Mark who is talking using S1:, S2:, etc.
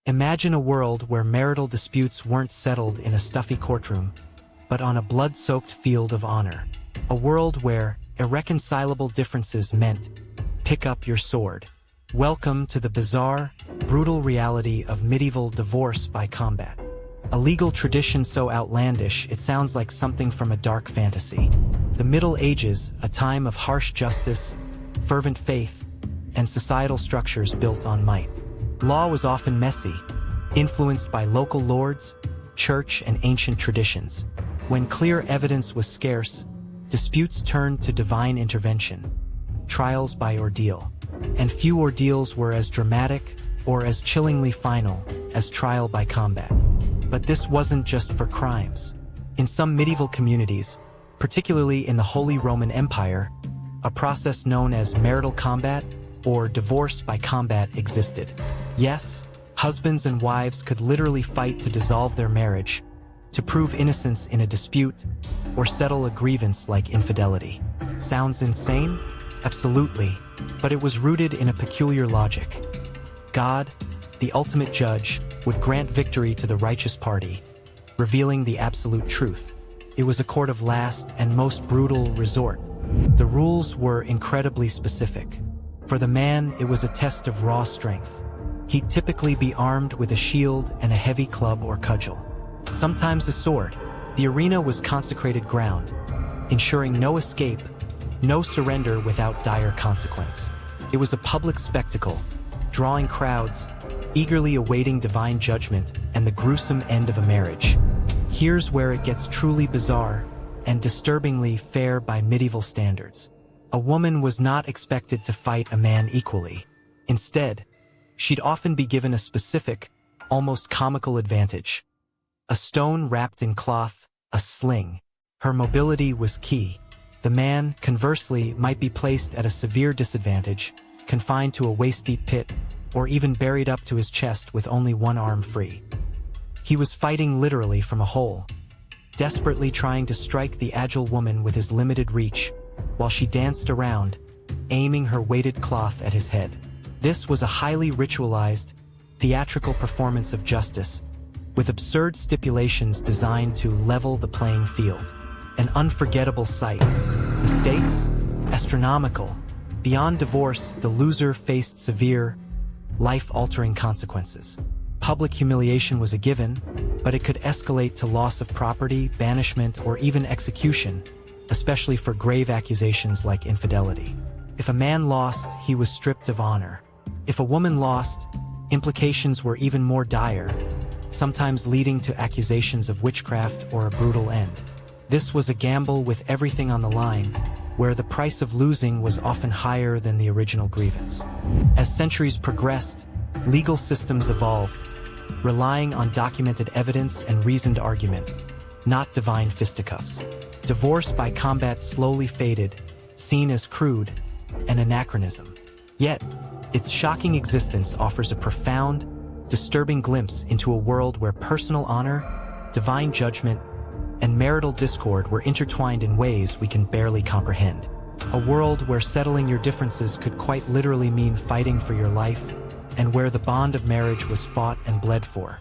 S1: Imagine a world where marital disputes weren't settled in a stuffy courtroom, but on a blood-soaked field of honor. A world where irreconcilable differences meant pick up your sword. Welcome to the bizarre, brutal reality of medieval divorce by combat. A legal tradition so outlandish it sounds like something from a dark fantasy. The Middle Ages, a time of harsh justice, fervent faith, and societal structures built on might. Law was often messy, influenced by local lords, church, and ancient traditions. When clear evidence was scarce, disputes turned to divine intervention, trials by ordeal. And few ordeals were as dramatic or as chillingly final as trial by combat. But this wasn't just for crimes. In some medieval communities, particularly in the Holy Roman Empire, a process known as marital combat or divorce by combat existed. Yes, husbands and wives could literally fight to dissolve their marriage, to prove innocence in a dispute, or settle a grievance like infidelity. Sounds insane? Absolutely, but it was rooted in a peculiar logic. God, the ultimate judge, would grant victory to the righteous party, revealing the absolute truth. It was a court of last and most brutal resort. The rules were incredibly specific. For the man, it was a test of raw strength. He'd typically be armed with a shield and a heavy club or cudgel. Sometimes a sword. The arena was consecrated ground, ensuring no escape, no surrender without dire consequence. It was a public spectacle, drawing crowds, eagerly awaiting divine judgment and the gruesome end of a marriage. Here's where it gets truly bizarre and disturbingly fair by medieval standards. A woman was not expected to fight a man equally. Instead, she'd often be given a specific, almost comical advantage. A stone wrapped in cloth, a sling. Her mobility was key. The man, conversely, might be placed at a severe disadvantage, confined to a waist-deep pit, or even buried up to his chest with only one arm free. He was fighting literally from a hole, desperately trying to strike the agile woman with his limited reach, while she danced around, aiming her weighted cloth at his head. This was a highly ritualized, theatrical performance of justice, with absurd stipulations designed to level the playing field. An unforgettable sight. The stakes? Astronomical. Beyond divorce, the loser faced severe, life-altering consequences. Public humiliation was a given, but it could escalate to loss of property, banishment, or even execution, especially for grave accusations like infidelity. If a man lost, he was stripped of honor. If a woman lost, implications were even more dire, sometimes leading to accusations of witchcraft or a brutal end. This was a gamble with everything on the line, where the price of losing was often higher than the original grievance. As centuries progressed, legal systems evolved, relying on documented evidence and reasoned argument, not divine fisticuffs. Divorce by combat slowly faded, seen as crude, an anachronism. Yet, its shocking existence offers a profound, disturbing glimpse into a world where personal honor, divine judgment, and marital discord were intertwined in ways we can barely comprehend. A world where settling your differences could quite literally mean fighting for your life, and where the bond of marriage was fought and bled for.